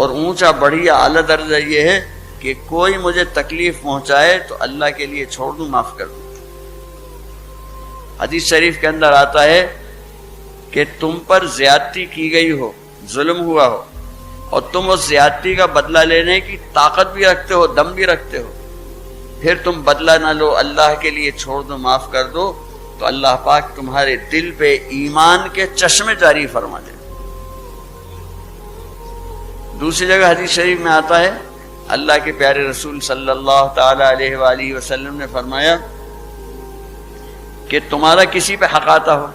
اور اونچا بڑھیا اعلیٰ درجہ یہ ہے کہ کوئی مجھے تکلیف پہنچائے تو اللہ کے لیے چھوڑ دوں، معاف کر دوں۔ حدیث شریف کے اندر آتا ہے کہ تم پر زیادتی کی گئی ہو، ظلم ہوا ہو، اور تم اس زیادتی کا بدلہ لینے کی طاقت بھی رکھتے ہو، دم بھی رکھتے ہو، پھر تم بدلہ نہ لو، اللہ کے لیے چھوڑ دو، معاف کر دو، تو اللہ پاک تمہارے دل پہ ایمان کے چشمے جاری فرما دے۔ دوسری جگہ حدیث شریف میں آتا ہے، اللہ کے پیارے رسول صلی اللہ تعالی علیہ وآلہ وسلم نے فرمایا کہ تمہارا کسی پہ حق آتا ہو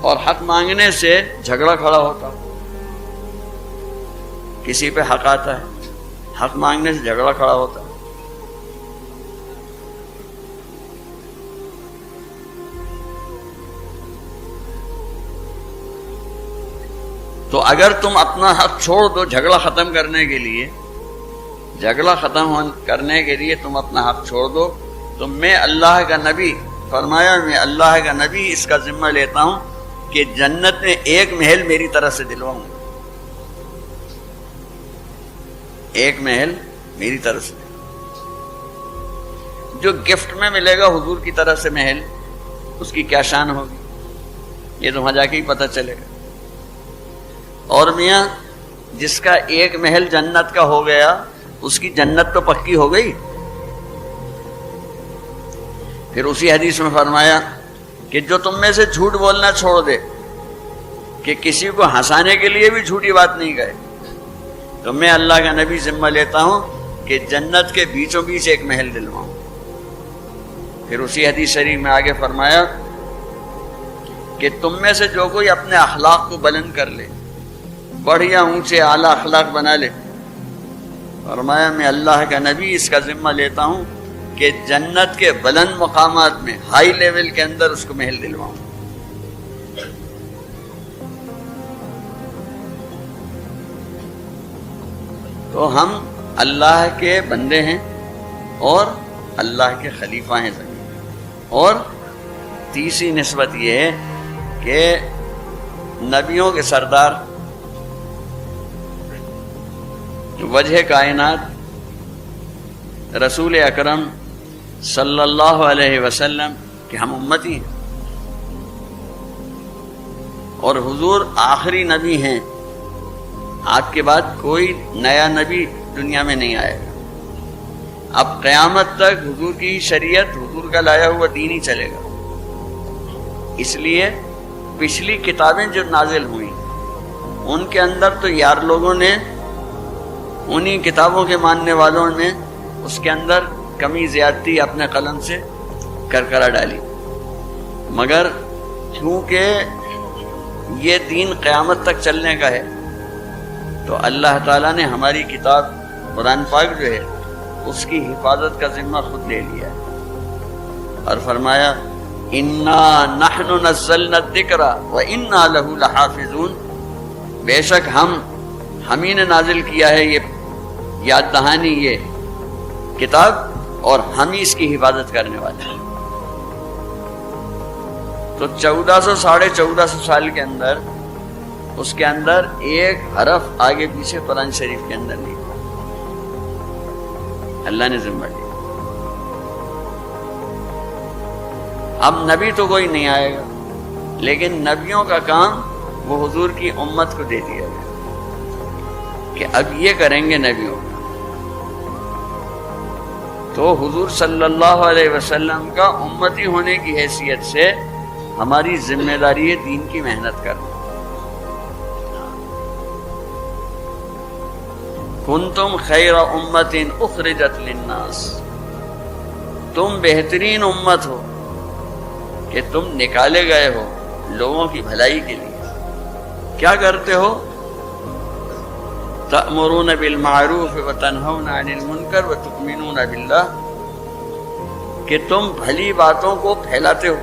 اور حق مانگنے سے جھگڑا کھڑا ہوتا ہو، کسی پہ حق آتا ہے، حق مانگنے سے جھگڑا کھڑا ہوتا ہے، تو اگر تم اپنا حق چھوڑ دو جھگڑا ختم کرنے کے لیے، جھگڑا ختم کرنے کے لیے تم اپنا حق چھوڑ دو، تو میں اللہ کا نبی، فرمایا میں اللہ کا نبی اس کا ذمہ لیتا ہوں کہ جنت میں ایک محل میری طرف سے دلواؤں گا، ایک محل میری طرف سے، جو گفٹ میں ملے گا حضور کی طرف سے محل، اس کی کیا شان ہوگی یہ تو وہاں جا کے ہی پتہ چلے گا۔ اور میاں جس کا ایک محل جنت کا ہو گیا اس کی جنت تو پکی ہو گئی۔ پھر اسی حدیث میں فرمایا کہ جو تم میں سے جھوٹ بولنا چھوڑ دے، کہ کسی کو ہنسانے کے لیے بھی جھوٹی بات نہیں کہے، تو میں اللہ کا نبی ذمہ لیتا ہوں کہ جنت کے بیچوں بیچ ایک محل دلواؤں۔ پھر اسی حدیث شریف میں آگے فرمایا کہ تم میں سے جو کوئی اپنے اخلاق کو بلند کر لے، بڑھیا اونچے اعلیٰ اخلاق بنا لے، فرمایا میں اللہ کا نبی اس کا ذمہ لیتا ہوں کہ جنت کے بلند مقامات میں، ہائی لیول کے اندر اس کو محل دلواؤں۔ تو ہم اللہ کے بندے ہیں اور اللہ کے خلیفہ ہیں زمین۔ اور تیسری نسبت یہ ہے کہ نبیوں کے سردار، وجہ کائنات رسول اکرم صلی اللہ علیہ وسلم کہ ہم امتی ہیں، اور حضور آخری نبی ہیں، آپ کے بعد کوئی نیا نبی دنیا میں نہیں آئے گا، اب قیامت تک حضور کی شریعت، حضور کا لایا ہوا دین ہی چلے گا۔ اس لیے پچھلی کتابیں جو نازل ہوئیں ان کے اندر تو یار لوگوں نے انہی کتابوں کے ماننے والوں نے اس کے اندر کمی زیادتی اپنے قلم سے کرا ڈالی، مگر چونکہ یہ دین قیامت تک چلنے کا ہے تو اللہ تعالیٰ نے ہماری کتاب قرآن پاک جو ہے اس کی حفاظت کا ذمہ خود لے لیا ہے، اور فرمایا انا نحن نزلنا الذکر وانا لہ لحافظون، بے شک ہم ہی نے نازل کیا ہے یہ یاد دہانی، یہ کتاب، اور ہم ہی اس کی حفاظت کرنے والے ہیں۔ تو 1400 سال کے اندر اس کے اندر ایک حرف آگے پیچھے قرآن شریف کے اندر نہیں، اللہ نے ذمہ لیا۔ اب نبی تو کوئی نہیں آئے گا، لیکن نبیوں کا کام وہ حضور کی امت کو دے دیا گیا کہ اب یہ کریں گے نبیوں کا۔ تو حضور صلی اللہ علیہ وسلم کا امتی ہونے کی حیثیت سے ہماری ذمہ داری ہے دین کی محنت کرنا۔ کنتم خیر امت اخرجت للناس، تم بہترین امت ہو کہ تم نکالے گئے ہو لوگوں کی بھلائی کے لیے۔ کیا کرتے ہو؟ تأمرون بالمعروف وتنہون عن المنکر وتؤمنون باللہ، کہ تم بھلی باتوں کو پھیلاتے ہو،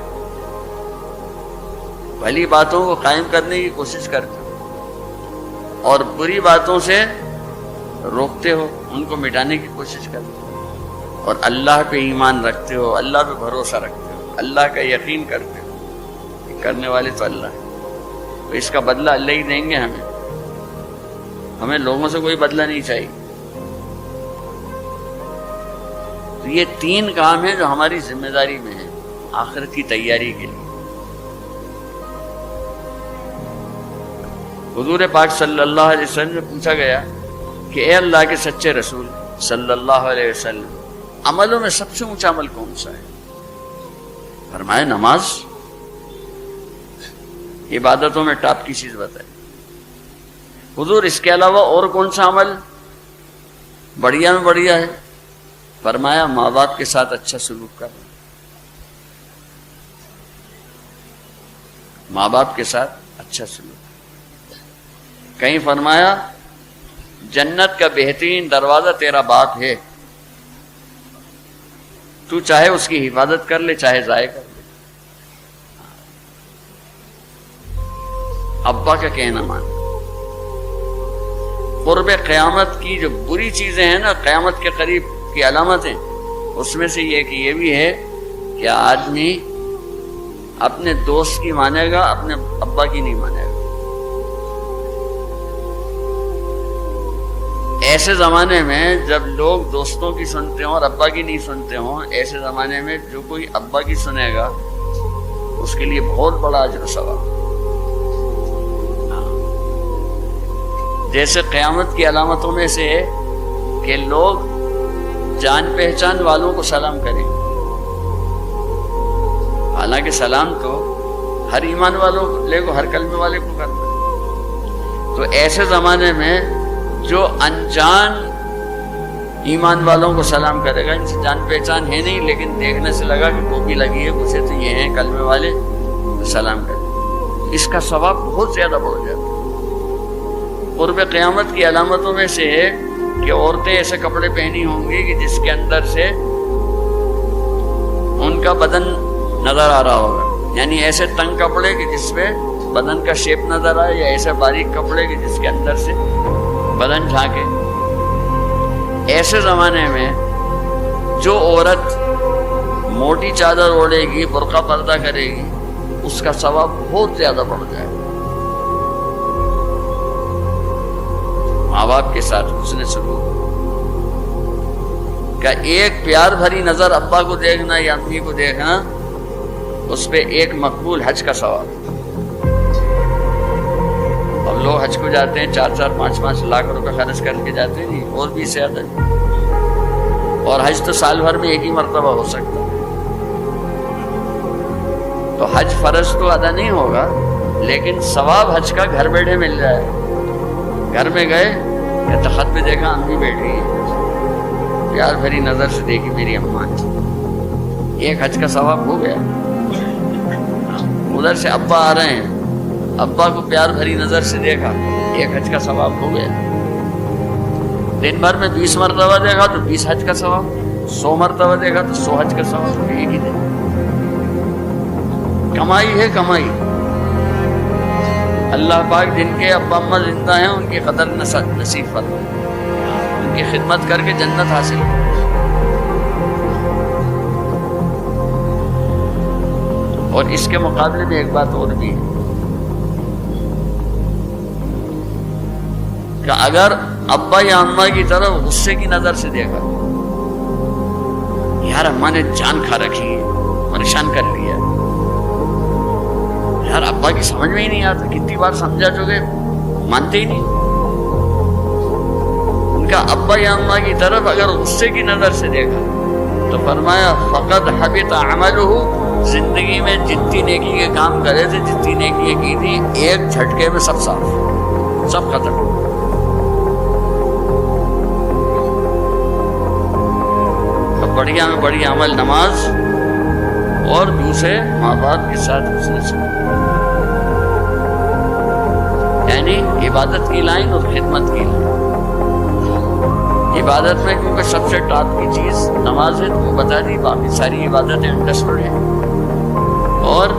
بھلی باتوں کو قائم کرنے کی کوشش کرتے ہو، اور بری باتوں سے روکتے ہو، ان کو مٹانے کی کوشش کرتے ہو، اور اللہ پہ ایمان رکھتے ہو، اللہ پہ بھروسہ رکھتے ہو، اللہ کا یقین کرتے ہو، کرنے والے تو اللہ ہے، تو اس کا بدلہ اللہ ہی دیں گے ہمیں۔ ہمیں لوگوں سے کوئی بدلہ نہیں چاہیے. تو یہ 3 کام ہیں جو ہماری ذمہ داری میں ہیں آخرت کی تیاری کے لیے. حضور پاک صلی اللہ علیہ وسلم سے پوچھا گیا کہ اے اللہ کے سچے رسول صلی اللہ علیہ وسلم، عملوں میں سب سے اونچا عمل کون سا ہے؟ فرمایا نماز. عبادتوں میں ٹاپ کی چیز بتائے. حضور اس کے علاوہ اور کون سا عمل بڑھیا میں بڑھیا ہے؟ فرمایا ماں باپ کے ساتھ اچھا سلوک کرنا. ماں باپ کے ساتھ اچھا سلوک. کہیں فرمایا جنت کا بہترین دروازہ تیرا باپ ہے، تو چاہے اس کی حفاظت کر لے چاہے ضائع کر لے. ابا کا کہنا مان. قرب قیامت کی جو بری چیزیں ہیں نا، قیامت کے قریب کی علامتیں، اس میں سے یہ کہ یہ بھی ہے کہ آدمی اپنے دوست کی مانے گا، اپنے ابا کی نہیں مانے گا. ایسے زمانے میں جب لوگ دوستوں کی سنتے ہوں اور ابا کی نہیں سنتے ہوں، ایسے زمانے میں جو کوئی ابا کی سنے گا اس کے لیے بہت بڑا اجر و ثواب. جیسے قیامت کی علامتوں میں سے ہے کہ لوگ جان پہچان والوں کو سلام کریں. حالانکہ سلام تو ہر ایمان والوں لے کو، ہر کلمے والے کو کرنا. تو ایسے زمانے میں جو انجان ایمان والوں کو سلام کرے گا، ان سے جان پہچان ہے نہیں لیکن دیکھنے سے لگا کہ ٹوپی لگی ہے، کچھ تو یہ ہیں کلمے والے، تو سلام کرے. اس کا ثواب بہت زیادہ بڑھ جاتا ہے. قرب قیامت کی علامتوں میں سے ہے کہ عورتیں ایسے کپڑے پہنی ہوں گی کہ جس کے اندر سے ان کا بدن نظر آ رہا ہوگا. یعنی ایسے تنگ کپڑے کہ جس پہ بدن کا شیپ نظر آئے، یا ایسے باریک کپڑے کہ جس کے اندر سے بدن جھانکے. ایسے زمانے میں جو عورت موٹی چادر اوڑھے گی، برقع پردہ کرے گی، اس کا ثواب بہت زیادہ بڑھ جائے. ماں باپ کے ساتھ حسن سلوک کا ایک پیار بھری نظر ابا کو دیکھنا یا امی کو دیکھنا، اس پہ ایک مقبول حج کا ثواب. اب لوگ حج کو جاتے ہیں 4-4 5-5 لاکھ روپے خرچ کر کے جاتے ہیں، اور بھی زیادہ. اور حج تو سال بھر میں ایک ہی مرتبہ ہو سکتا. تو حج فرض تو ادا نہیں ہوگا لیکن ثواب حج کا گھر بیٹھے مل جائے. گھر میں گئے یا تخت پہ دیکھا امی بیٹھی ہے، پیار بھری نظر سے دیکھی میری اماں، ایک حج کا ثواب ہو گیا. ادھر سے ابا آ رہے ہیں، ابا کو پیار بھری نظر سے دیکھا، ایک حج کا ثواب ہو گیا. دن بھر میں 20 مرتبہ دیکھا تو 20 حج کا ثواب، 100 مرتبہ دیکھا تو 100 حج کا ثواب. ایک ہی دن کمائی ہے، کمائی. اللہ پاک جن کے ابا اماں زندہ ہیں ان کی قدر نصیب فرمائے، ان کی خدمت کر کے جنت حاصل کرے. اور اس کے مقابلے میں ایک بات اور بھی ہے کہ اگر ابا یا اماں کی طرف غصے کی نظر سے دیکھا، یار اماں نے جان کھا رکھی ہے، پریشان کر لیا، یار ابا کی سمجھ میں ہی نہیں آتا، کتنی بار سمجھا چکے مانتے ہی نہیں. ان کا ابا یا اماں کی طرف اگر غصے کی نظر سے دیکھا تو فرمایا فقد حبط عملہ، زندگی میں جتنی نیکی کے کام کرے تھے، جتنی نیکی کی تھی، ایک جھٹکے میں سب صاف، سب ختم. بڑھیا میں بڑھیا عمل نماز اور دوسرے ماں باپ کے ساتھ حسن سلوک، یعنی عبادت کی لائن اور خدمت کی لائن. عبادت میں کیونکہ سب سے ٹاپ کی چیز نماز ہے تو وہ بتا دی، باقی ساری عبادتیں انڈرسٹوڈ ہیں. اور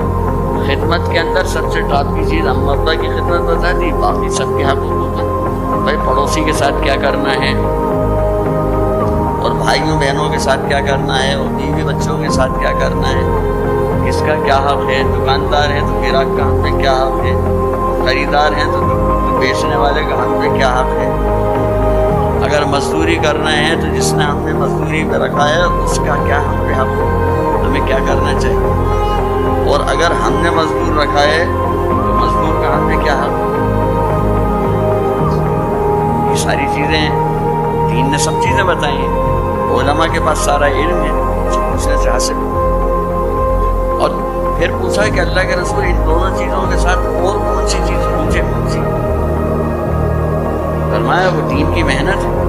خدمت کے اندر سب سے ٹاپ کی چیز اماں ابا کی خدمت بتا دی، باقی سب کے حقوق، بھائی پڑوسی کے ساتھ کیا کرنا ہے، اور بھائیوں بہنوں کے ساتھ کیا کرنا ہے، اور بیوی بچوں کے ساتھ کیا کرنا ہے، کس کا کیا حق ہے. دکاندار ہے تو گراہک کا حق میں کیا حق ہے، خریدار ہیں تو بیچنے والے کا ہم پہ کیا حق ہے؟ اگر مزدوری کرنا ہے تو جس نے ہمیں مزدوری پہ رکھا ہے اس کا کیا ہم پہ حق ہے؟ ہمیں کیا کرنا چاہیے؟ اور اگر ہم نے مزدور رکھا ہے تو مزدور کا ہم پہ کیا حق ہے؟ یہ ساری چیزیں دین نے سب چیزیں بتائی ہیں، علماء کے پاس سارا علم ہے، پوچھنے سے حاصل۔ اور پھر پوچھا کہ اللہ کے رسول ان دونوں چیزوں کے ساتھ اور کون سی چیز پوچھے؟ کون سی؟ فرمایا وہ دین کی محنت ہے۔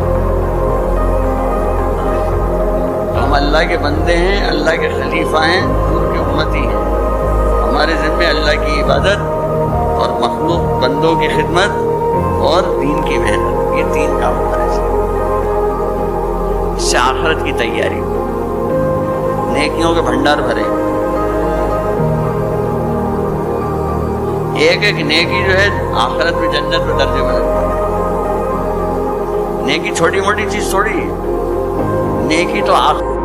ہم اللہ کے بندے ہیں، اللہ کے خلیفہ ہیں، حضور کے امتی ہیں، ہمارے ذمے اللہ کی عبادت اور مخلوق بندوں کی خدمت اور دین کی محنت، یہ تین کام ہمارے سے، اس سے آخرت کی تیاری ہو، نیکیوں کے بھنڈار بھرے۔ ایک ایک نیکی جو ہے آخرت میں جنت میں درجے بدلتی ہے۔ نیکی چھوٹی موٹی چیز تھوڑی ہے، نیکی تو آخرت